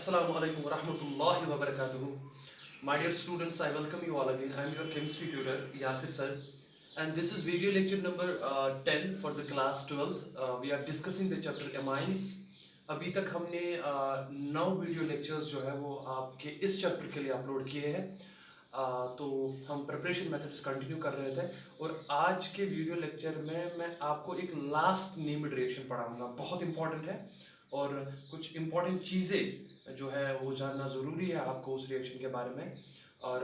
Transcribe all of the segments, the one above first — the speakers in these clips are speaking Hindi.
Assalamu alaikum warahmatullahi wabarakatuh. My dear students, I welcome you all again. I am your chemistry tutor Yasir sir, and this is video lecture number 10 for the class 12th. We are discussing the chapter amines. अभी तक हमने 9 वीडियो लेक्चर्स जो है वो आपके इस चैप्टर के लिए अपलोड किए हैं। तो हम प्रिपरेशन मेथड्स कंटिन्यू कर रहे थे और आज के वीडियो लेक्चर में मैं आपको एक लास्ट नेम्ड रिएक्शन पढ़ाऊंगा। बहुत इंपॉर्टेंट है और कुछ इंपॉर्टेंट चीज़ें जो है वो जानना ज़रूरी है आपको उस रिएक्शन के बारे में। और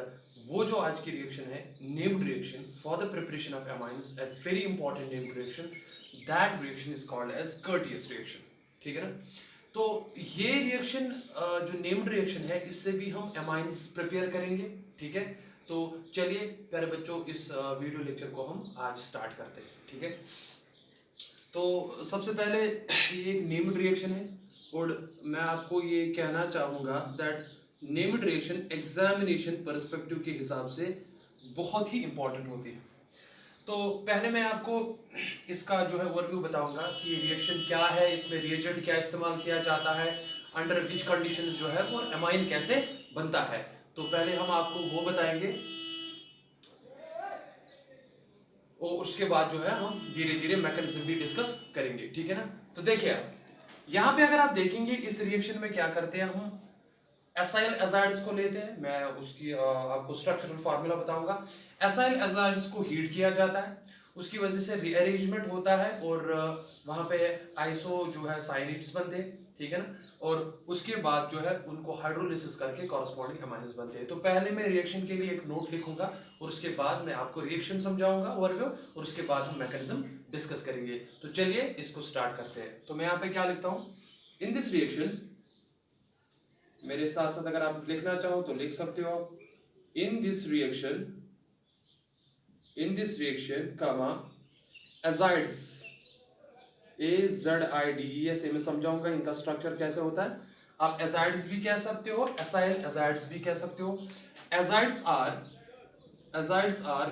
वो जो आज की रिएक्शन है named reaction for the preparation of amines, a very important named reaction, that reaction is called as Curtius reaction. ठीक है ना। तो ये रिएक्शन जो नेम्ड रिएक्शन है इससे भी हम अमाइन्स प्रिपेयर करेंगे। ठीक है, तो चलिए प्यारे बच्चों इस वीडियो लेक्चर को हम आज स्टार्ट करते हैं। ठीक है, तो सबसे पहले ये एक नेम्ड रिएक्शन है और मैं आपको ये कहना चाहूँगा that named reaction examination perspective के हिसाब से बहुत ही इंपॉर्टेंट होती है। तो पहले मैं आपको इसका जो है ओवरव्यू बताऊंगा कि रिएक्शन क्या है, इसमें रिएजेंट क्या इस्तेमाल किया जाता है, अंडर विच कंडीशंस जो है और अमाइन कैसे बनता है। तो पहले हम आपको वो बताएंगे और उसके बाद जो है हम धीरे धीरे मैकेनिज्म भी डिस्कस करेंगे। ठीक है ना। तो देखिए आप यहाँ पे अगर आप देखेंगे इस रिएक्शन में क्या करते हैं, हम एसाइल एजाइड्स को लेते हैं। मैं उसकी आपको स्ट्रक्चरल फार्मूला बताऊंगा। एसाइल एजाइड्स को हीट किया जाता है, उसकी वजह से रीअरेंजमेंट होता है और वहाँ पे आइसो जो है साइनाइड्स बनते हैं। ठीक है ना। और उसके बाद जो है उनको हाइड्रोलिसिस करके कॉरस्पॉन्डिंग अमाइन्स बनते हैं। तो पहले मैं रिएक्शन के लिए एक नोट लिखूंगा और उसके बाद मैं आपको रिएक्शन समझाऊंगा और उसके बाद हम मैकेनिज्म डिस्कस करेंगे। तो चलिए इसको स्टार्ट करते हैं। तो मैं यहाँ पे क्या लिखता हूँ, इन दिस रिएक्शन, मेरे साथ साथ अगर आप लिखना चाहो तो लिख सकते हो आप, in this reaction comma azides, AZIDES, मैं समझाऊंगा इनका स्ट्रक्चर कैसे होता है। आप एजाइड्स भी कह सकते हो, एसाइल एजाइड्स भी कह सकते हो। Azides are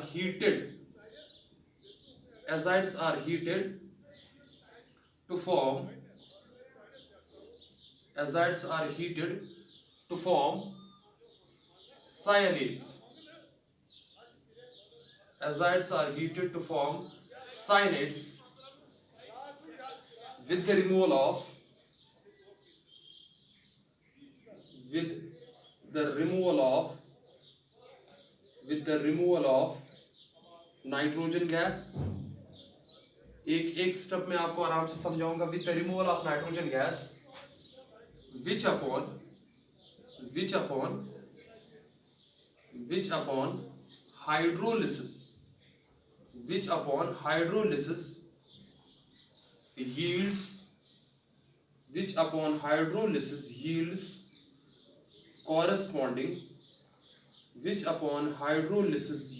heated to form cyanides. Azides are heated to form cyanides with the removal of nitrogen gas. एक स्टेप में आपको आराम से समझाऊंगा। With the removal of nitrogen gas which upon hydrolysis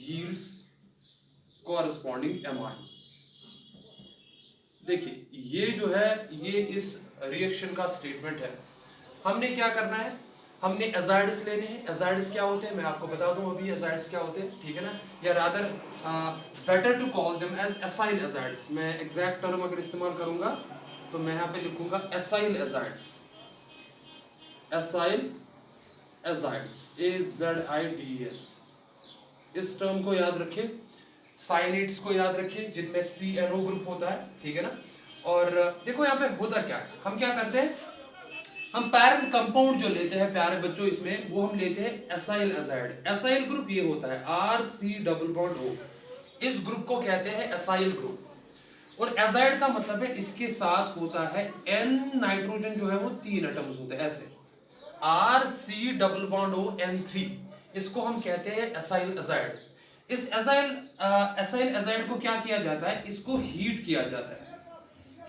yields corresponding amines। देखिए ये जो है ये इस रिएक्शन का स्टेटमेंट है। हमने क्या करना है, हमने एजाइड्स लेने हैं। एजाइड्स क्या होते हैं मैं आपको बता दूं अभी एजाइड्स क्या होते हैं। ठीक है ना, या rather better to call them as acyl azides. मैं एग्जैक्ट टर्म अगर इस्तेमाल करूंगा तो मैं यहाँ पे लिखूंगा एसाइल एजाइड्स, AZIDES। इस टर्म को याद रखें, साइनाइड्स को याद रखें जिनमें CNO ग्रुप होता है। ठीक है ना। और देखो यहाँ पे होता क्या है, हम क्या करते हैं, हम पैरेंट कंपाउंड जो लेते हैं प्यारे बच्चों इसमें वो हम लेते हैं एसाइल एजाइड। एसाइल ग्रुप ये होता है RC+O, इस ग्रुप को कहते हैं एसाइल ग्रुप। और एजाइड का मतलब है इसके साथ होता है N नाइट्रोजन जो है वो 3 एटम्स होते हैं ऐसे, RC+O N3, इसको हम कहते हैं एसाइल एजाइड। इस एसाइल एजाइड को क्या किया जाता है, इसको हीट किया जाता है।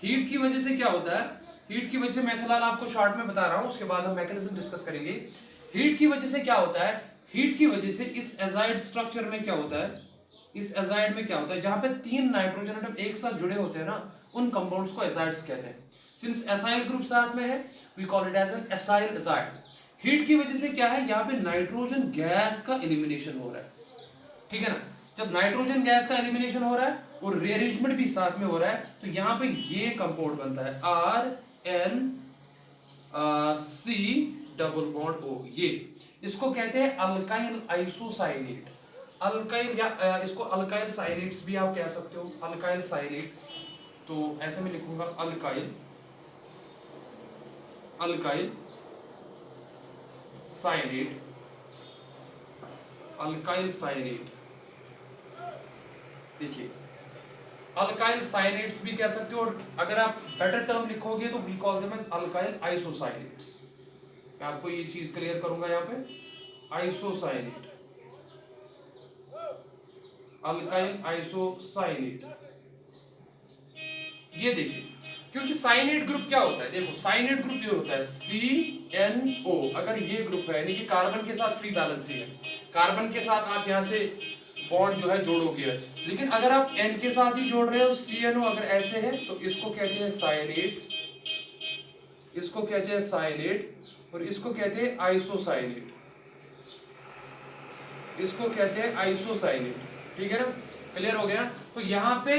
हीट की वजह से क्या होता है, हीट की वजह से मैं फिलहाल आपको शॉर्ट में बता रहा हूं, उसके बाद हम मैकेनिज्म डिस्कस करेंगे। हीट की वजह से क्या होता है, हीट की वजह से इस एजाइड स्ट्रक्चर में क्या होता है, इस एजाइड में क्या होता है, जहां पे 3 नाइट्रोजन एटम एक साथ जुड़े होते हैं ना, उन कंपाउंड्स को एजाइड्स कहते हैं। सिंस एसाइल ग्रुप साथ में है we call it as an acyl azide. Heat की वजह से क्या है, यहाँ पे नाइट्रोजन गैस का एलिमिनेशन हो रहा है। ठीक है ना, जब नाइट्रोजन गैस का एलिमिनेशन हो रहा है और रीअरेंजमेंट भी साथ में हो रहा है तो यहाँ पे ये कंपाउंड बनता है RN C double bond O, ये इसको कहते हैं अल्काइल आइसोसाइनेट। अल्काइल या इसको अल्काइल साइनेट्स भी आप कह सकते हो, अल्काइल साइनेट। तो ऐसे में लिखूंगा alkyl, alkyl cyanate, alkyl cyanate. देखिए अल्काइल साइनेट्स भी कह सकते हो, और अगर आप बेटर टर्म लिखोगे तो we call them as alkyl isocyanates. मैं आपको ये चीज क्लियर करूंगा यहाँ पे, आइसोसाइनेट, अल्काइल आइसोसाइनेट। ये देखिए, क्योंकि साइनेट ग्रुप क्या होता है, देखो साइनेट ग्रुप ये होता है CNO। अगर ये ग्रुप है यानी कि कार्बन के साथ फ्री बैलेंसी है, कार्बन के साथ आप यहाँ से बॉन्ड जो है जोड़ोगे, लेकिन अगर आप N के साथ ही जोड़ रहे हो, CNO अगर ऐसे है तो इसको कहते हैं साइनेट, इसको कहते हैं साइनेट, और इसको कहते हैं आइसोसाइनेट, इसको कहते हैं आइसोसाइनेट। ठीक है ना, क्लियर हो गया। तो यहाँ पे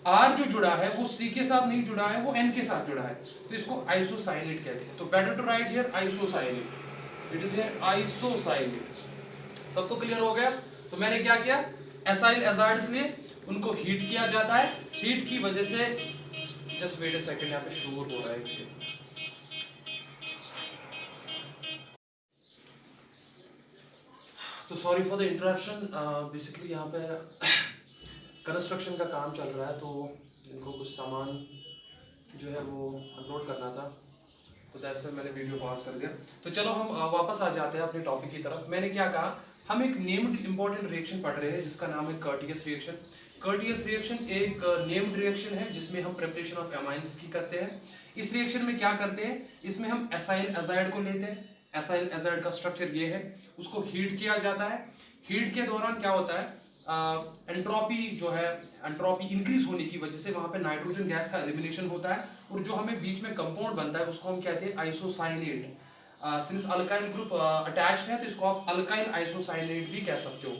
R जो जुड़ा है वो C के साथ नहीं जुड़ा है, वो N के साथ जुड़ा है, तो इसको आइसोसाइनेट कहते हैं। तो better to write here isocyanate, it is here isocyanate. सबको क्लियर हो गया। तो मैंने क्या किया, एसाइल एजार्ड्स लिए उनको हीट किया जाता है, हीट की वजह से, जस्ट वेट अ सेकंड, यहाँ पे शोर हो रहा है इसके। तो sorry for the interruption, basically यहाँ पे कंस्ट्रक्शन का काम चल रहा है, तो इनको कुछ सामान जो है वो अनलोड करना था, तो दैट्स व्हाई मैंने वीडियो पॉज कर दिया। तो चलो हम वापस आ जाते हैं अपने टॉपिक की तरफ। मैंने क्या कहा, हम एक नेम्ड इंपॉर्टेंट रिएक्शन पढ़ रहे हैं जिसका नाम है कर्टियस रिएक्शन। कर्टियस रिएक्शन एक नेम्ड रिएक्शन है जिसमें हम प्रिपरेशन ऑफ एमाइंस की करते हैं। इस रिएक्शन में क्या करते हैं, इसमें हम एसाइल एजाइड को लेते हैं, एसाइल एजाइड का स्ट्रक्चर ये है, उसको हीट किया जाता है। हीट के दौरान क्या होता है, एंट्रोपी जो है, एंट्रोपी इंक्रीज होने की वजह से वहां पे नाइट्रोजन गैस का एलिमिनेशन होता है, और जो हमें बीच में कंपाउंड बनता है उसको हम कहते हैं isocyanate. Since alkyl group attached है तो इसको आप अल्काइल आइसोसाइनेट भी कह सकते हो।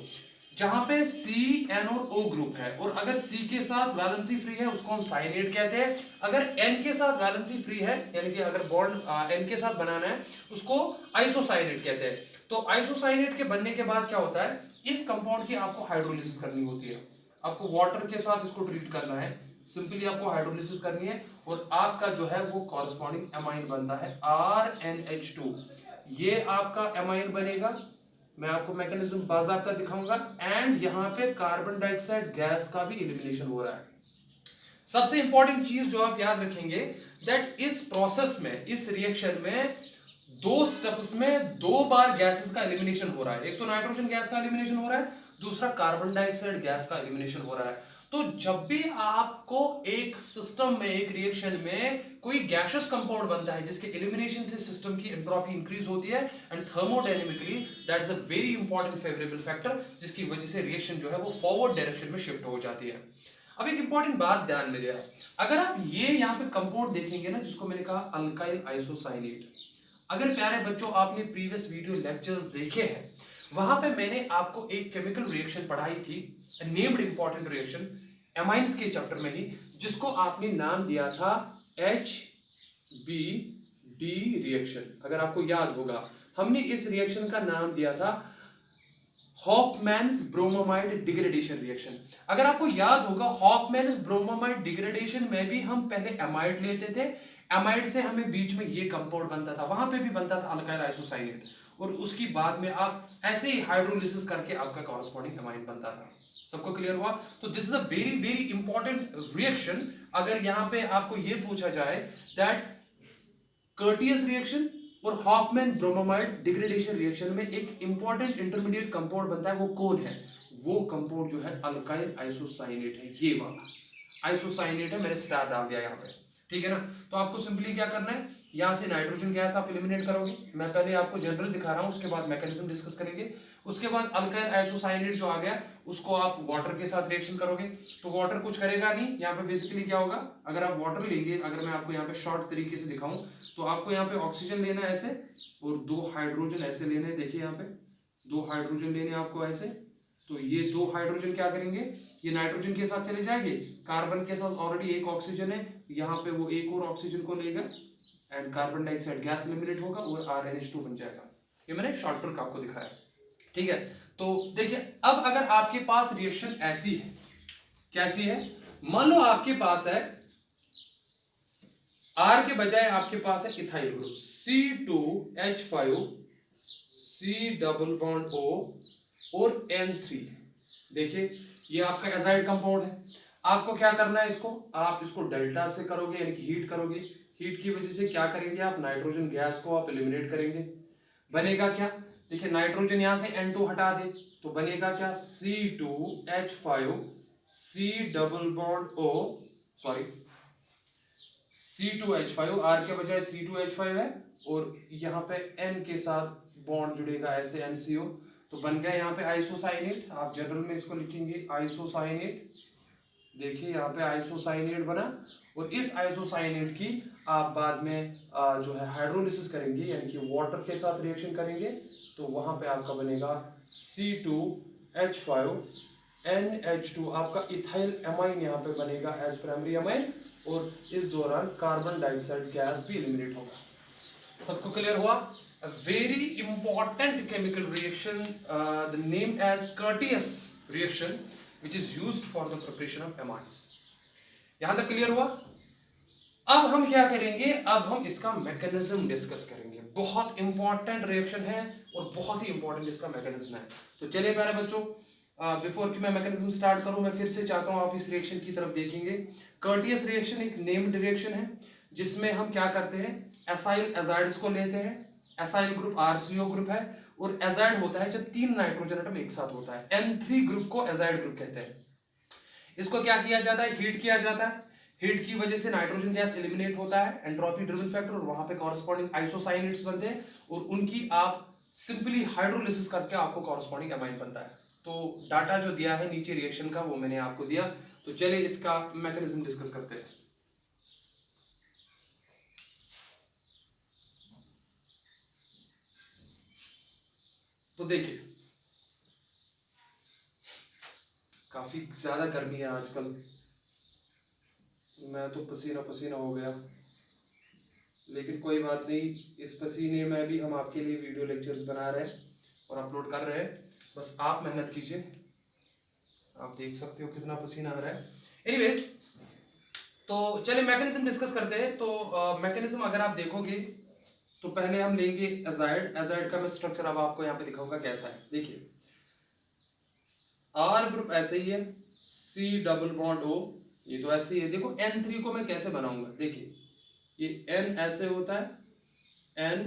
जहां पे C N और O ग्रुप है, और अगर C के साथ वैलेंसी फ्री है उसको हम साइनेट कहते हैं, अगर N के साथ वैलेंसी फ्री है यानी कि अगर बॉन्ड N के साथ बनाना है उसको आइसोसाइनेट कहते हैं। तो आइसोसाइनेट के बनने के बाद क्या होता है, इस कंपाउंड की आपको हाइड्रोलिसिस करनी होती है, आपको वाटर के साथ इसको ट्रीट करना है, सिंपली आपको हाइड्रोलिसिस करनी है, और आपका जो है वो कॉरेस्पॉन्डिंग एमाइन बनता है RNH2। ये आपका एमाइन बनेगा, मैं आपको मैकेनिज्म बाज़ाब्ता दिखाऊंगा, एंड यहाँ पे कार्बन डाइऑक्साइड गैस का भी एलिमिनेशन हो रहा है। सबसे इंपॉर्टेंट चीज जो आप याद रखेंगे, दैट इस प्रोसेस में, इस रिएक्शन में दो स्टेप्स में दो बार गैसेस का एलिमिनेशन हो रहा है। एक तो नाइट्रोजन गैस का एलिमिनेशन हो रहा है, दूसरा कार्बन डाइऑक्साइड गैस का एलिमिनेशन हो रहा है। तो जब भी आपको एक सिस्टम में, एक रिएक्शन में कोई गैसियस कंपाउंड बनता है जिसके एलिमिनेशन से सिस्टम की एंट्रोपी इंक्रीज होती है, and thermodynamically that is a very important favourable factor, जिसकी वजह से रिएक्शन जो है वो फॉरवर्ड डायरेक्शन में शिफ्ट हो जाती है। अब एक इंपॉर्टेंट बात ध्यान में दिया, अगर आप ये यहाँ पे कंपाउंड देखेंगे ना, जिसको मैंने कहा अल्काइल आइसोसाइनेट, अगर प्यारे बच्चों आपने प्रीवियस वीडियो लेक्चर्स देखे हैं, वहां पे मैंने आपको एक केमिकल रिएक्शन पढ़ाई थी, नेम्ड इंपॉर्टेंट रिएक्शन एमाइंस के चैप्टर में ही, जिसको आपने नाम दिया था HBD रिएक्शन। अगर आपको याद होगा, हमने इस रिएक्शन का नाम दिया था हॉफमैन्स ब्रोमोमाइड डिग्रेडेशन रिएक्शन। अगर आपको याद होगा, हॉफमैन्स ब्रोमोमाइड डिग्रेडेशन में भी हम पहले एमाइड लेते थे, एमाइड से हमें बीच में ये कंपाउंड बनता था, वहां पे भी बनता था अल्काइल आइसोसाइनेट, और उसकी बाद में आप ऐसे ही हाइड्रोलिसिस करके आपका कॉरेस्पॉन्डिंग एमाइन बनता था। सबको क्लियर हुआ? तो this is a very very important reaction. अगर यहां पे आपको ये पूछा जाए दैट कर्टियस रिएक्शन और हॉफमैन ब्रोमोमाइड डिग्रेडेशन रिएक्शन में एक इंपॉर्टेंट इंटरमीडिएट कंपाउंड बनता है, वो कौन है? वो कंपाउंड जो है अल्काइल आइसोसाइनेट है, ये वाला आइसोसाइनेट है, मैंने स्टार डाल दिया यहाँ पे, ठीक है ना। तो आपको सिंपली क्या करना है, यहाँ से नाइट्रोजन गैस आप एलिमिनेट करोगे, मैं पहले आपको जनरल दिखा रहा हूँ, उसके बाद मैकेनिज्म डिस्कस करेंगे। उसके बाद अल्काइल आइसोसाइनेट जो आ गया उसको आप वाटर के साथ रिएक्शन करोगे, तो वाटर कुछ करेगा नहीं, यहाँ पे बेसिकली क्या होगा, अगर आप वाटर लेंगे, अगर मैं आपको यहाँ पे शॉर्ट तरीके से दिखाऊं, तो आपको यहाँ पे ऑक्सीजन लेना है ऐसे, और दो हाइड्रोजन ऐसे लेने, देखिए यहाँ पे दो हाइड्रोजन लेने आपको ऐसे, तो ये दो हाइड्रोजन क्या करेंगे, ये नाइट्रोजन के साथ चले जाएंगे, कार्बन के साथ ऑलरेडी एक ऑक्सीजन है, यहाँ पे वो एक और ऑक्सीजन को लेगा and carbon dioxide gas eliminate होगा और RnH2 बन जाएगा। ये मैंने शॉर्ट ट्रिक आपको दिखाया, ठीक है। तो देखिए अब अगर आपके पास रिएक्शन ऐसी है, कैसी है, मान लो आपके पास है R के बजाय आपके पास है ethyl group C2H5 C double bond O और N3। देखिए ये आपका एजाइड कंपाउंड है। आपको क्या करना है, इसको आप इसको डेल्टा से करोगे, यानी कि हीट करोगे। हीट की वजह से क्या करेंगे आप, नाइट्रोजन गैस को आप एलिमिनेट करेंगे। बनेगा क्या, देखिए नाइट्रोजन यहां से N2 हटा दे तो बनेगा क्या, C2H5 C double bond O, sorry C2H5, R के बजाय C2H5 है और यहाँ पे N के साथ बॉन्ड जुड़ेगा ऐसे NCO, तो बन गया यहाँ पे आइसोसाइनेट। आप जनरल में इसको लिखेंगे आइसोसाइनेट। देखिए यहाँ पे आइसोसाइनेट बना और इस आइसोसाइनेट की आप बाद में जो है हाइड्रोलिसिस करेंगे, यानी कि वाटर के साथ रिएक्शन करेंगे, तो वहां पे आपका बनेगा C2H5 NH2, आपका इथाइल एमाइन यहाँ पे बनेगा एज प्राइमरी एमाइन, और इस दौरान कार्बन डाइऑक्साइड गैस भी एलिमिनेट होगा। सबको क्लियर हुआ? A very important chemical reaction, the name as Curtius reaction, which is used for the preparation of amines. यहां तक क्लियर हुआ? अब हम क्या करेंगे, अब हम इसका मैकेनिज्म डिस्कस करेंगे। बहुत इंपॉर्टेंट रिएक्शन है और बहुत ही इंपॉर्टेंट इसका मैकेनिज्म है। तो चलिए प्यारे बच्चों, बिफोर कि मैं मैकेनिज्म स्टार्ट करूं, मैं फिर से चाहता हूं आप इस रिएक्शन की तरफ देखेंगे। कर्टियस रिएक्शन एक नेम्ड रिएक्शन है जिसमें हम क्या करते हैं, एसाइल एजाइड्स को लेते हैं। एसाइल ग्रुप RCO ग्रुप है और एजाइड होता है जब 3 नाइट्रोजन एटम एक साथ होता है। N3 ग्रुप को एजाइड ग्रुप कहते हैं। इसको क्या किया जाता है, हीट किया जाता है। हीट की वजह से नाइट्रोजन गैस एलिमिनेट होता है, एंट्रोपी ड्रिवन फैक्टर, और वहां पे कॉरेस्पॉन्डिंग आइसोसाइनेट्स बनते हैं और उनकी आप सिंपली हाइड्रोलिसिस करके आपको कॉरेस्पॉन्डिंग एमाइन बनता है। तो डाटा जो दिया है नीचे रिएक्शन का वो मैंने आपको दिया। तो चलिए इसका मैकेनिज्म डिस्कस करते हैं। तो देखिए काफी ज्यादा गर्मी है आजकल, मैं तो पसीना पसीना हो गया, लेकिन कोई बात नहीं, इस पसीने में भी हम आपके लिए वीडियो लेक्चर्स बना रहे हैं और अपलोड कर रहे हैं। बस आप मेहनत कीजिए। आप देख सकते हो कितना पसीना आ रहा है। एनीवेज, तो चलिए मैकेनिज्म डिस्कस करते हैं। तो मैकेनिज्म अगर आप देखोगे तो पहले हम लेंगे एजाइड। एजाइड का मैं स्ट्रक्चर अब आपको यहाँ पे दिखाऊंगा कैसा है। देखिए R ग्रुप ऐसे ही है, C डबल बॉन्ड O, ये तो ऐसे ही है। देखो N3 को मैं कैसे बनाऊंगा, देखिए ये N ऐसे होता है, N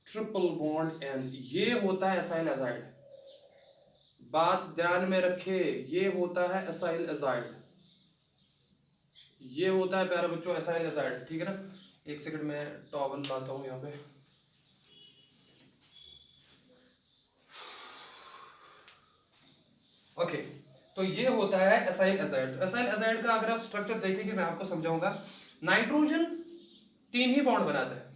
ट्रिपल बॉन्ड N, ये होता है एसाइल एजाइड। बात ध्यान में रखे, ये होता है एसाइल एजाइड, ये होता है प्यारे बच्चों एसाइल एजाइड, ठीक है ना। एक सेकंड में टॉवल लाता हूं यहाँ पे। ओके, तो ये होता है एसाइल एजाइड। तो एसाइल एजाइड का अगर आप स्ट्रक्चर देखेंगे, मैं आपको समझाऊंगा। नाइट्रोजन 3 ही बॉन्ड बनाता है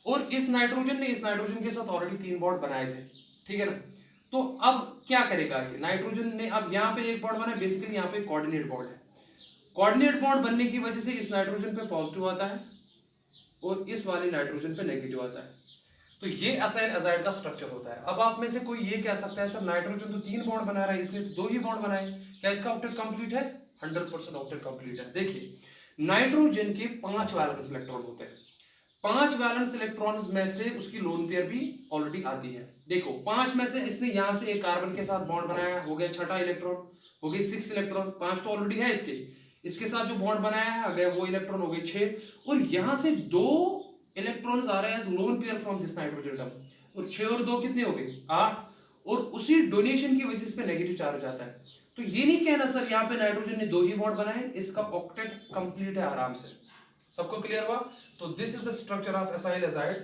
और इस नाइट्रोजन ने इस नाइट्रोजन के साथ ऑलरेडी 3 बॉन्ड बनाए थे, ठीक है ना। तो अब क्या करेगा ये नाइट्रोजन ने, अब यहाँ पे एक बॉन्ड बना, बेसिकली यहाँ पे कोऑर्डिनेट बॉन्ड है। कोऑर्डिनेट बॉन्ड बनने की वजह से इस नाइट्रोजन पे पॉजिटिव आता है और इस वाले नाइट्रोजन पे नेगेटिव आता है। तो ये एसाइल एजाइड का स्ट्रक्चर होता है। अब आप में से कोई ये कह सकता है सर नाइट्रोजन तो 3 बॉन्ड बना रहा है, इसने तो 2 ही बॉन्ड बनाए, क्या इसका ऑक्टेट कंप्लीट है? 100% ऑक्टेट कंप्लीट है। देखिए नाइट्रोजन के 5 वैलेंस इलेक्ट्रॉन होते हैं। 5 वैलेंस इलेक्ट्रॉन्स में से उसकी लोन पेयर भी ऑलरेडी आती है। देखो 5 में से इसने यहां से एक कार्बन के साथ बॉन्ड बनाया, हो गया 6ठा इलेक्ट्रॉन, हो गई 6 इलेक्ट्रॉन, 5 तो ऑलरेडी है इसके साथ जो बॉन्ड बनाया है, अगर वो इलेक्ट्रॉन हो गए 6, और यहां से 2 इलेक्ट्रॉन्स आ रहे हैं as lone pair from this nitrogen atom, और 6 और 2 कितने हो गए 8, और उसी डोनेशन की वजह से इस पे नेगेटिव चार्ज आता है। तो ये नहीं कहना सर यहाँ पे नाइट्रोजन ने 2 ही बॉन्ड बनाए, इसका ऑक्टेट कंप्लीट है आराम से। सबको क्लियर हुआ? तो this is the structure of acyl azide.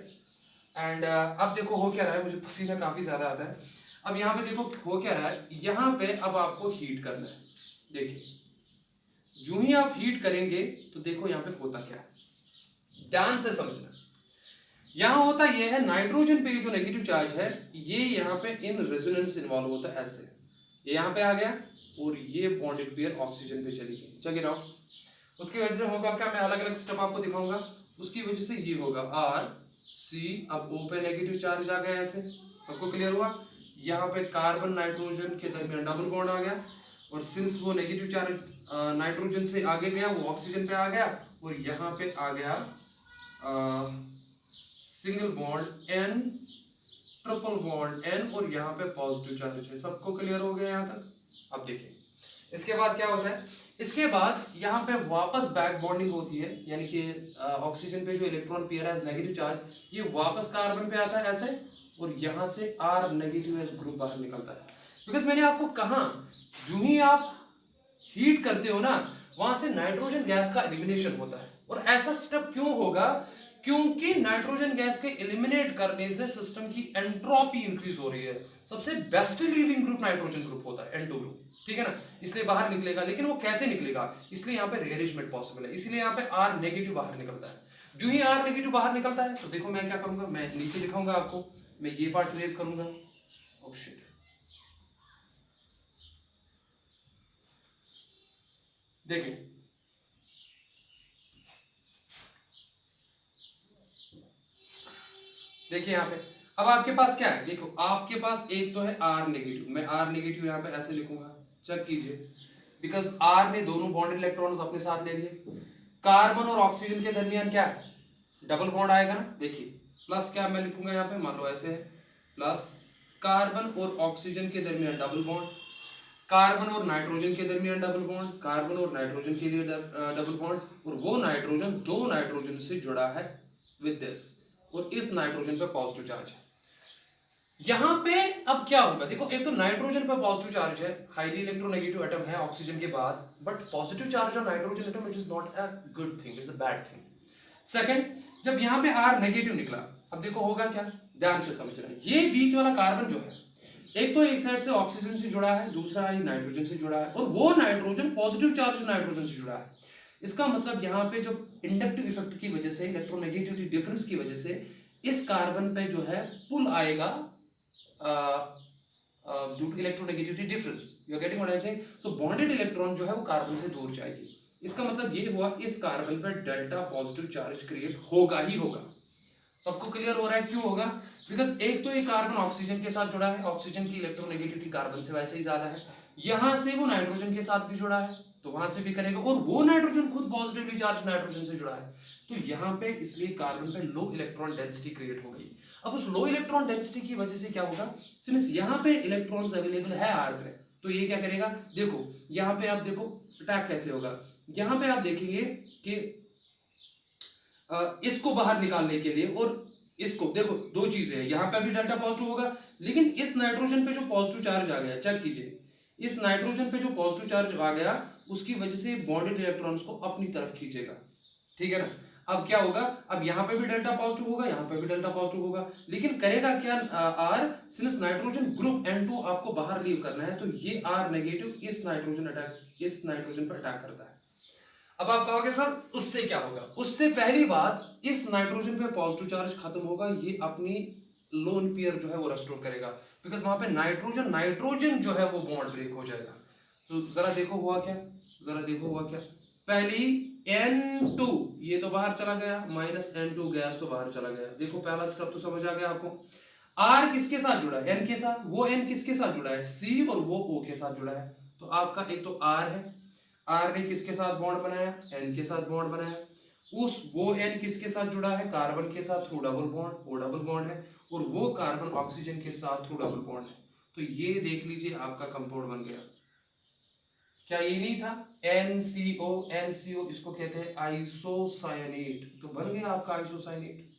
And अब देखो हो क्या रहा है, मुझे पसीना काफी ज्यादा आता है। अब यहाँ पे देखो हो क्या रहा है, यहाँ पे अब आपको हीट करना है। देखिए जो ही आप हीट करेंगे तो देखो यहाँ पे होता क्या है, ध्यान से समझना। यहां होता यह है, नाइट्रोजन पे जो नेगेटिव चार्ज है ये यहाँ पे इन रेजोनेंस इन्वॉल्व होता है ऐसे, ये यहाँ पे आ गया और ये बॉन्डेड पेयर ऑक्सीजन पे चली गई। Check it out. उसकी वजह से होगा क्या, मैं अलग अलग स्टेप आपको दिखाऊंगा। उसकी वजह से ये होगा आर सी। अब O पे नेगेटिव चार्ज आ गया ऐसे, सबको क्लियर हुआ। यहाँ पे कार्बन नाइट्रोजन के दरमियान डबल बॉन्ड आ गया, और सिंस वो नेगेटिव चार्ज नाइट्रोजन से आगे गया वो ऑक्सीजन पे आ गया, और यहाँ पे आ गया single bond N, triple bond N, और यहाँ पे पॉजिटिव चार्ज है। सबको क्लियर हो गया यहाँ तक? अब देखिए इसके बाद क्या होता है, इसके बाद यहाँ पे वापस बैक बॉन्डिंग होती है, यानी कि ऑक्सीजन पे जो इलेक्ट्रॉन पेयर है नेगेटिव चार्ज, ये वापस कार्बन पे आता है ऐसे, और यहाँ से R नेगेटिव एस ग्रुप बाहर निकलता है। बिकॉज मैंने आपको कहा जो ही आप हीट करते हो ना, वहां से नाइट्रोजन गैस का एलिमिनेशन होता है। और ऐसा स्टेप क्यों होगा? क्योंकि नाइट्रोजन गैस के एलिमिनेट करने से सिस्टम की एंट्रोपी इंक्रीज हो रही है। सबसे best leaving group nitrogen group होता है, N2 ग्रुप, ठीक है ना, इसलिए बाहर निकलेगा। लेकिन वो कैसे निकलेगा? इसलिए यहाँ पे रेयरिशमेंट पॉसिबल है, इसलिए यहाँ पे R नेगेटिव बाहर निकलता है। जो ही R नेगेटिव बाहर निकलता है तो देखो मैं क्या करूंगा, मैं नीचे दिखाऊंगा आपको, मैं ये पार्ट रेज करूंगा। ओह शिट, देखिए देखिए यहाँ पे अब आपके पास क्या है, देखो आपके पास एक तो है R नेगेटिव, मैं R नेगेटिव यहाँ पे ऐसे लिखूंगा, चेक कीजिए। बिकॉज R ने दोनों बॉन्ड इलेक्ट्रॉन्स अपने साथ ले लिए। कार्बन और ऑक्सीजन के दरमियान क्या है, डबल बॉन्ड आएगा ना, देखिए प्लस क्या मैं लिखूंगा यहाँ पे, मान लो ऐसे है, प्लस कार्बन और ऑक्सीजन के दरमियान डबल बॉन्ड, कार्बन और नाइट्रोजन के दरमियान डबल बॉन्ड, कार्बन और नाइट्रोजन के लिए डबल बॉन्ड, और वो नाइट्रोजन दो नाइट्रोजन से जुड़ा है विद दिस, और इस नाइट्रोजन पे पॉजिटिव चार्ज है। यहां पे अब क्या होगा, देखो एक तो नाइट्रोजन पे पॉजिटिव चार्ज है, हाईली इलेक्ट्रोनेगेटिव एटम है ऑक्सीजन के बाद, but positive charge on nitrogen atom it is not a good thing, it's a bad thing. Second, जब यहां पे R नेगेटिव निकला, अब देखो होगा क्या, ध्यान से समझना। ये बीच वाला कार्बन जो है, एक तो एक साइड से ऑक्सीजन से जुड़ा है, दूसरा नाइट्रोजन से जुड़ा है, और वो नाइट्रोजन पॉजिटिव चार्ज नाइट्रोजन से जुड़ा है। इसका मतलब यहाँ पे जो इंडक्टिव इफेक्ट की वजह से, इलेक्ट्रोनेगेटिविटी डिफरेंस की वजह से इस कार्बन पे जो है पुल आएगा due to electronegativity difference. You are getting what I am saying? So bonded electron जो है वो कार्बन से दूर जाएगी। इसका मतलब ये हुआ इस कार्बन पर डेल्टा पॉजिटिव चार्ज क्रिएट होगा ही होगा। सबको क्लियर हो रहा है क्यों होगा? बिकॉज एक तो ये कार्बन ऑक्सीजन के साथ जुड़ा है, ऑक्सीजन की इलेक्ट्रोनेगेटिविटी कार्बन से वैसे ही ज्यादा है, यहां से वो नाइट्रोजन के साथ भी जुड़ा है तो वहां से भी करेगा, और वो नाइट्रोजन खुद पॉजिटिवली चार्ज नाइट्रोजन से जुड़ा है, तो यहाँ पे इसलिए कार्बन पे लो इलेक्ट्रॉन डेंसिटी क्रिएट हो गई। अब उस लो इलेक्ट्रॉन डेंसिटी की वजह से क्या होगा, सिंस यहाँ पे इलेक्ट्रॉन्स अवेलेबल है R पे, तो ये क्या करेगा, देखो यहाँ पे आप देखो अटैक कैसे होगा। यहाँ पे आप देखेंगे कि इसको बाहर निकालने के लिए, और इसको देखो दो चीजें हैं, यहां पे भी डेल्टा पॉजिटिव होगा, लेकिन इस नाइट्रोजन पे जो पॉजिटिव चार्ज आ गया, चेक कीजिए, इस नाइट्रोजन पे जो पॉजिटिव चार्ज आ गया उसकी वजह से बॉन्डेड इलेक्ट्रॉन्स को अपनी तरफ खींचेगा, ठीक है ना। अब क्या होगा, अब यहां पे भी डेल्टा पॉजिटिव होगा, यहां पे भी डेल्टा पॉजिटिव होगा, लेकिन करेगा क्या R, since nitrogen group N2 आपको बाहर लीव करना है, तो ये R नेगेटिव इस नाइट्रोजन पर अटैक करता है। अब आप कहोगे सर उससे क्या होगा, उससे पहली बात इस नाइट्रोजन पे पॉजिटिव चार्ज खत्म होगा, ये अपनी लोन पेयर जो है वो रेस्टोर करेगा, बिकॉज वहां पे नाइट्रोजन नाइट्रोजन जो है वो बॉन्ड ब्रेक हो जाएगा। तो जरा देखो हुआ क्या, जरा देखो हुआ क्या, पहली N2 ये तो बाहर चला गया, माइनस N2 गैस तो बाहर चला गया। देखो पहला स्टेप तो समझ आ गया आपको। R किसके साथ जुड़ा है, N के साथ, वो N किसके साथ जुड़ा है, C, और वो O के साथ जुड़ा है। तो आपका एक तो R है, R ने किसके साथ बॉन्ड बनाया, N के साथ बॉन्ड बनाया, उस वो N किसके साथ जुड़ा है, कार्बन के साथ थ्रू डबल बॉन्ड, वो डबल बॉन्ड है, और वो कार्बन ऑक्सीजन के साथ थ्रू डबल बॉन्ड है। तो ये देख लीजिए आपका कंपाउंड बन गया। क्या ये नहीं था NCO, NCO इसको कहते हैं आइसोसायनेट, तो बन गया आपका आइसोसायनेट।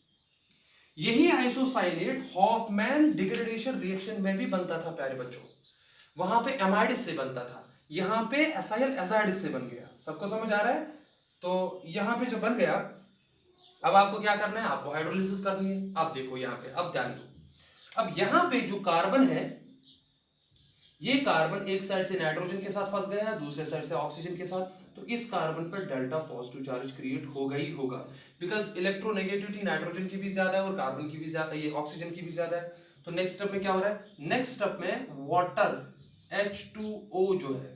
यही आइसोसायनेट हॉफमैन डिग्रेडेशन रिएक्शन में भी बनता था प्यारे बच्चों, वहां पे एमाइड्स से बनता था, यहां पे एसाइल एजाइड्स से बन गया। सबको समझ आ रहा है? तो यहां पे जो बन गया, अब आपको क्या करना है, आपको हाइड्रोलिसिस करनी है। अब देखो यहां पे, अब ध्यान दो, अब यहां पे जो कार्बन है, ये कार्बन एक साइड से नाइट्रोजन के साथ फंस गया है, दूसरे साइड से ऑक्सीजन के साथ, तो इस कार्बन पर डेल्टा पॉजिटिव चार्ज क्रिएट होगा ही होगा, बिकॉज इलेक्ट्रोनेगेटिविटी नाइट्रोजन की भी ज्यादा है और कार्बन की भी ज्यादा, ये ऑक्सीजन की भी ज्यादा है। तो नेक्स्ट स्टेप में क्या हो रहा है, नेक्स्ट स्टेप में वाटर H2O जो है,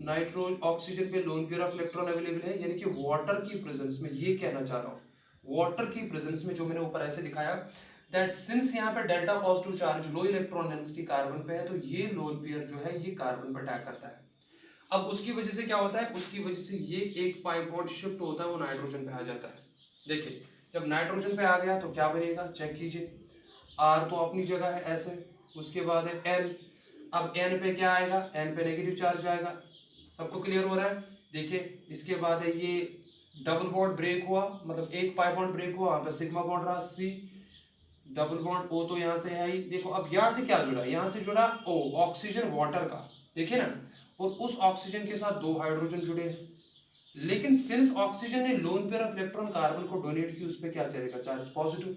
नाइट्रो ऑक्सीजन पे lone pair of electron available है, यानी कि वाटर की प्रेजेंस में, ये कहना चाह रहा हूँ वाटर की प्रेजेंस में, जो मैंने ऊपर ऐसे दिखाया दैट सिंस यहाँ पे delta positive charge low electron density carbon पे है, तो ये लोन पेयर जो है ये कार्बन पर अटैक करता है। अब उसकी वजह से क्या होता है, उसकी वजह से ये एक पाई बॉन्ड शिफ्ट होता है, वो नाइट्रोजन पे आ जाता है। देखिए जब नाइट्रोजन पे आ गया तो क्या बनेगा, चेक कीजिए, आर तो अपनी जगह है ऐसे, उसके बाद है एन, अब एन पे क्या आएगा, एन पे नेगेटिव चार्ज आएगा। सबको क्लियर हो रहा है? देखिए इसके बाद है ये डबल बॉन्ड ब्रेक हुआ, मतलब एक पाई बॉन्ड ब्रेक हुआ, वहां पे सिग्मा बॉन्ड रहा सी, डबल बॉन्ड ओ तो यहाँ से है ही। देखो अब यहाँ से क्या जुड़ा, यहाँ से जुड़ा ओ ऑक्सीजन वाटर का, देखिए ना, और उस ऑक्सीजन के साथ दो हाइड्रोजन जुड़े हैं, लेकिन सिंस ऑक्सीजन ने lone pair of electron carbon को डोनेट की, उस पर क्या चलेगा, चार्ज पॉजिटिव।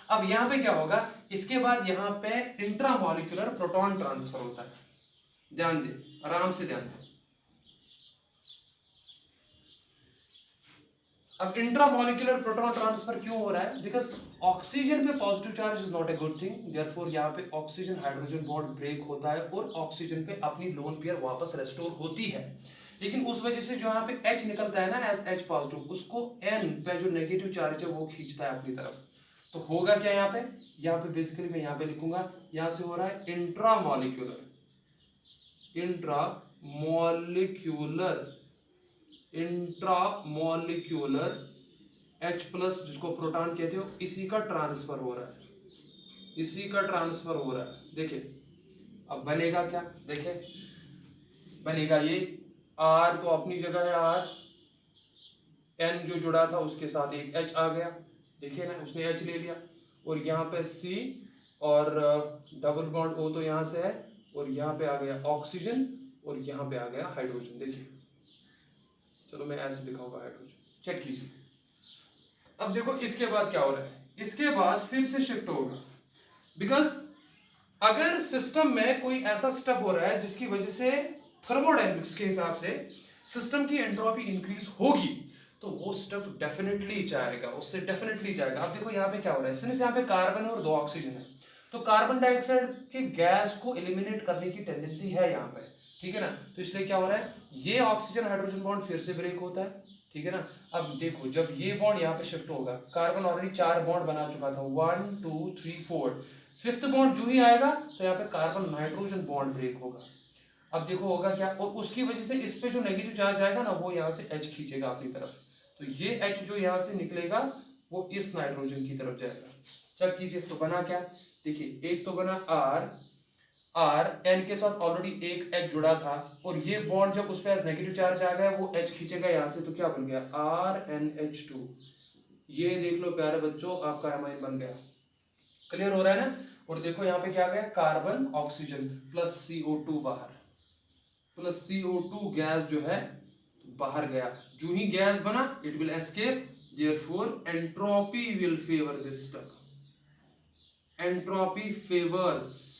अब यहाँ पे क्या होगा, इसके बाद यहाँ पे इंट्रामॉलिक्यूलर प्रोटॉन ट्रांसफर होता है, ध्यान दे, आराम से ध्यान दे। अब इंट्रामॉलिक्यूलर प्रोटॉन ट्रांसफर क्यों हो रहा है, बिकॉज ऑक्सीजन पे positive charge is not a good thing, therefore यहाँ पे ऑक्सीजन हाइड्रोजन बॉन्ड ब्रेक होता है और ऑक्सीजन पे अपनी लोन पेयर वापस रेस्टोर होती है। लेकिन उस वजह से जो यहाँ पे H निकलता है ना एज H पॉजिटिव, उसको N पे जो नेगेटिव चार्ज है वो खींचता है अपनी तरफ। तो होगा क्या यहाँ पे बेसिकली मैं यहाँ पे लिखूंगा, यहाँ से हो रहा है इंट्रामॉलिक्यूलर इंट्रामॉलिक्यूलर H प्लस, जिसको प्रोटॉन कहते हो, इसी का ट्रांसफर हो रहा है, इसी का ट्रांसफर हो रहा है। देखिए अब बनेगा क्या, देखिए बनेगा ये R तो अपनी जगह है R, N जो जुड़ा था उसके साथ एक H आ गया, देखिए ना, उसने H ले लिया, और यहाँ पे C और डबल बॉन्ड O तो यहाँ से है, और यहाँ पे आ गया ऑक्सीजन, और यहाँ पे आ गया हाइड्रोजन। देखिए चलो मैं ऐसे दिखाऊंगा हाइड्रोजन, चेक कीजिए। अब देखो इसके बाद क्या हो रहा है, इसके बाद फिर से शिफ्ट होगा, बिकॉज अगर सिस्टम में कोई ऐसा स्टेप हो रहा है जिसकी वजह से थर्मोडायनेमिक्स के हिसाब से सिस्टम की एंट्रोपी इंक्रीज होगी, तो वो स्टेप डेफिनेटली जाएगा, उससे डेफिनेटली जाएगा। अब देखो यहाँ पे क्या हो रहा है, सिंस यहाँ पे कार्बन और दो ऑक्सीजन है, तो कार्बन डाइऑक्साइड के गैस को एलिमिनेट करने की टेंडेंसी है यहाँ पे, ठीक है ना, तो इसलिए क्या हो रहा है, ये ऑक्सीजन हाइड्रोजन बॉन्ड फिर से ब्रेक होता है, ठीक है ना। अब देखो जब ये बॉन्ड यहाँ पे शिफ्ट होगा, कार्बन ऑलरेडी 4 बॉन्ड बना चुका था, 1 2 3 4, फिफ्थ बॉन्ड जो ही आएगा तो यहाँ पे कार्बन नाइट्रोजन बॉन्ड ब्रेक होगा। अब देखो होगा क्या, और उसकी वजह से इस पे जो नेगेटिव चार्ज आएगा ना, वो यहाँ से H खींचेगा अपनी तरफ, तो ये H जो यहाँ से निकलेगा वो इस नाइट्रोजन की तरफ जाएगा। चेक कीजिए, तो बना क्या, देखिए एक तो बना R N के साथ ऑलरेडी एक H जुड़ा था, और ये बॉन्ड जब उस पर नेगेटिव चार्ज आ गया वो H खींचेगा यहाँ से, तो क्या बन गया RNH2। ये देख लो प्यारे बच्चों, आपका एमाइन बन गया। क्लियर हो रहा है ना। और देखो यहाँ पे क्या गया, कार्बन ऑक्सीजन प्लस CO2 बाहर, प्लस CO2 गैस जो है बाहर गया। जो ही गैस बना it will escape, therefore entropy will favour this step, entropy favours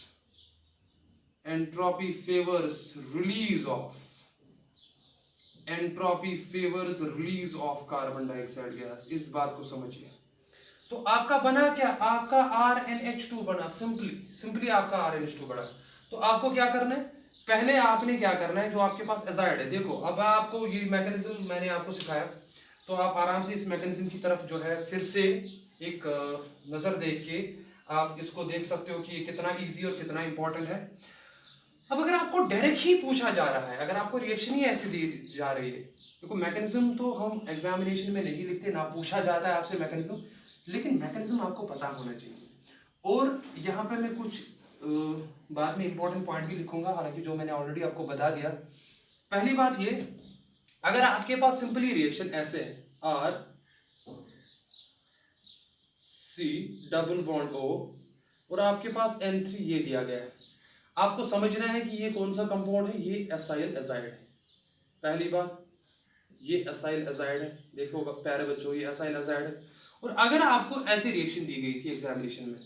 release of, entropy favours release of carbon dioxide gas. इस बात को समझिए। तो आपका बना क्या, आपका RNH2 बना, सिंपली आपका RNH2 बना। तो आपको क्या करना है, पहले आपने क्या करना है, जो आपके पास एजाइड है, देखो अब आपको ये मैकेनिज्म मैंने आपको सिखाया, तो आप आराम से इस मैकेनिज्म की तरफ जो है फिर से एक नज़र देख के आप इसको देख सकते हो कि ये कितना इजी और कितना इंपॉर्टेंट है। अब अगर आपको डायरेक्ट ही पूछा जा रहा है, अगर आपको रिएक्शन ही ऐसी दी जा रही है, देखो मैकेनिज्म तो हम एग्जामिनेशन में नहीं लिखते, ना पूछा जाता है आपसे मैकेनिज्म, लेकिन मैकेनिज्म आपको पता होना चाहिए। और यहाँ पे मैं कुछ बाद में इंपॉर्टेंट पॉइंट भी लिखूंगा, हालांकि जो मैंने ऑलरेडी आपको बता दिया। पहली बात ये, अगर आपके पास सिंपली रिएक्शन ऐसे है, RC डबल बॉन्ड O और आपके पास N3 ये दिया गया है, आपको समझना है कि ये कौन सा कंपाउंड है, ये एसाइल एजाइड है। पहली बात, ये एसाइल एजाइड है, देखो प्यारे बच्चों ये एसाइल एजाइड है। और अगर आपको ऐसी रिएक्शन दी गई थी एग्जामिनेशन में,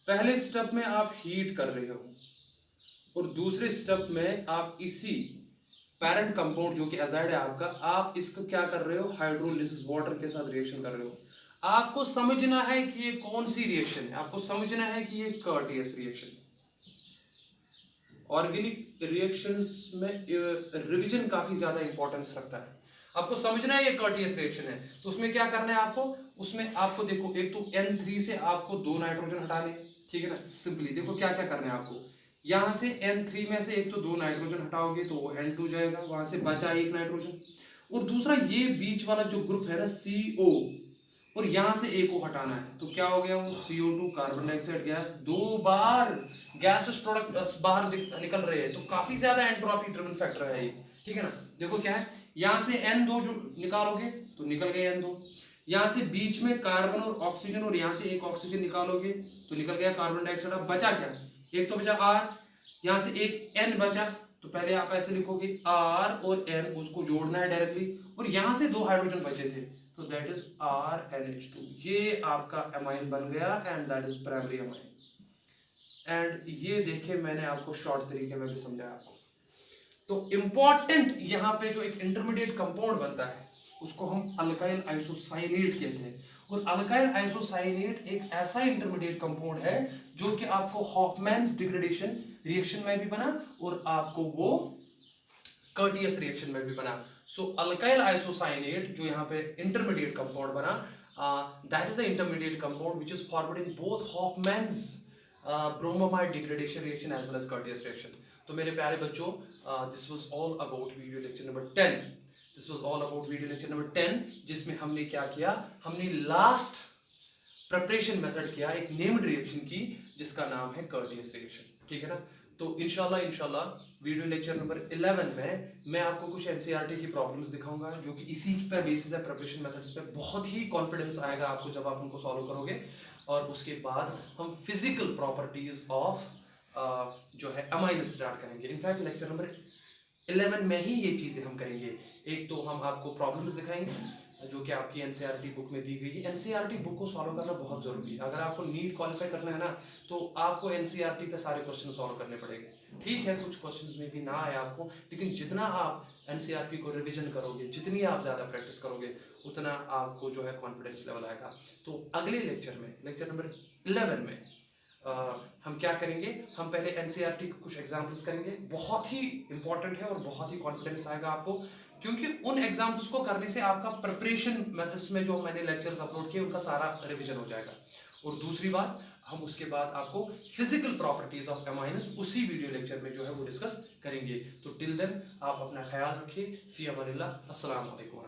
पहले स्टेप में आप हीट कर रहे हो और दूसरे स्टेप में आप इसी पैरेंट कंपाउंड जो कि एजाइड है आपका, आप इसको क्या कर रहे हो, हाइड्रोलिसिस वाटर के साथ रिएक्शन कर रहे हो। आपको समझना है कि ये कौन सी रिएक्शन है, आपको समझना है कि ये कर्टियस रिएक्शन है। ऑर्गेनिक रिएक्शंस में रिवीजन काफी ज्यादा इंपॉर्टेंस रखता है। आपको समझना है ये कर्टियस रिएक्शन है, तो उसमें क्या करना है आपको, उसमें आपको देखो एक तो N3 से आपको 2 नाइट्रोजन हटाने हैं, ठीक है ना। सिंपली देखो क्या क्या करना है आपको, यहां से N3 में से एक तो 2 नाइट्रोजन हटाओगे तो वो N2 जाएगा, वहां से बचा एक नाइट्रोजन, और दूसरा ये बीच वाला जो ग्रुप है ना CO, और यहां से एक को हटाना है, तो क्या हो गया वो CO2 कार्बन डाइऑक्साइड गैस, 2 बार गैसेस प्रोडक्ट बाहर निकल रहे हैं, तो काफी ज्यादा एंट्रोपी ड्रिवन फैक्टर है ये, ठीक है ना। देखो क्या है, यहां से N2 जो निकालोगे तो निकल गए N2, यहां से बीच में कार्बन और ऑक्सीजन, और यहां से एक ऑक्सीजन निकालोगे तो निकल गया कार्बन डाइऑक्साइड। अब बचा क्या, एक तो बचा R, यहां से एक N बचा, तो पहले आप ऐसे लिखोगे R और N, उसको जोड़ना है डायरेक्टली, और यहां से 2 हाइड्रोजन बचे थे, तो दैट इज RNH2, ये आपका अमाइन बन गया and that is primary amine. And ये देखिए मैंने आपको शॉर्ट तरीके में भी समझाया आपको। तो इंपॉर्टेंट यहाँ पे जो एक इंटरमीडिएट कंपाउंड बनता है उसको हम अल्काइल आइसोसाइनेट कहते हैं, और अल्काइल आइसोसाइनेट एक ऐसा इंटरमीडिएट कंपाउंड है जो कि आपको हॉफमैन्स डिग्रेडेशन रिएक्शन में भी बना और आपको वो कर्टियस रिएक्शन में भी बना। सो अल्काइल आइसोसाइनेट जो यहाँ पे इंटरमीडिएट कंपाउंड बना, that is the intermediate compound which is formed in both Hofmann's bromamide degradation reaction as well as Curtius reaction. तो मेरे प्यारे बच्चों, this was all about video lecture number 10। This was all about video lecture number 10, जिसमें हमने क्या किया, हमने लास्ट प्रिपरेशन मेथड किया एक नेम्ड रिएक्शन की जिसका नाम है कर्टियस रिएक्शन, ठीक है ना। तो इंशाल्लाह वीडियो लेक्चर नंबर 11 में मैं आपको कुछ एनसीईआरटी की प्रॉब्लम्स दिखाऊंगा जो कि इसी पर बेसिस है प्रिपरेशन मेथड्स पे। बहुत ही कॉन्फिडेंस आएगा आपको जब आप उनको सॉल्व करोगे, और उसके बाद हम फिजिकल प्रॉपर्टीज ऑफ जो है अमाइन स्टार्ट करेंगे। इनफैक्ट लेक्चर नंबर 11 में ही ये चीज़ें हम करेंगे। एक तो हम आपको प्रॉब्लम्स दिखाएंगे जो कि आपकी एनसीईआरटी बुक में दी गई है। एनसीईआरटी बुक को सॉल्व करना बहुत ज़रूरी है। अगर आपको नीट क्वालिफाई करना है ना, तो आपको एनसीईआरटी पे सारे क्वेश्चन सॉल्व करने पड़ेंगे। ठीक है, कुछ क्वेश्चंस में भी ना आए आपको, लेकिन जितना आप एनसीईआरटी को रिविजन करोगे, जितनी आप ज़्यादा प्रैक्टिस करोगे, उतना आपको जो है कॉन्फिडेंस लेवल आएगा। तो अगले लेक्चर में, लेक्चर नंबर 11 में हम क्या करेंगे, हम पहले एनसीईआरटी के कुछ एग्जाम्पल्स करेंगे। बहुत ही इंपॉर्टेंट है और बहुत ही कॉन्फिडेंस आएगा आपको, क्योंकि उन एग्जाम्पल्स को करने से आपका प्रिपरेशन मेथड्स में जो मैंने लेक्चर्स अपलोड किए उनका सारा रिवीजन हो जाएगा। और दूसरी बात, हम उसके बाद आपको फिजिकल प्रॉपर्टीज ऑफ अमाइन्स उसी वीडियो लेक्चर में जो है वो डिस्कस करेंगे। तो टिल देन आप अपना ख्याल रखिए। फी अमानिल्लाह, अस्सलाम वालेकुम।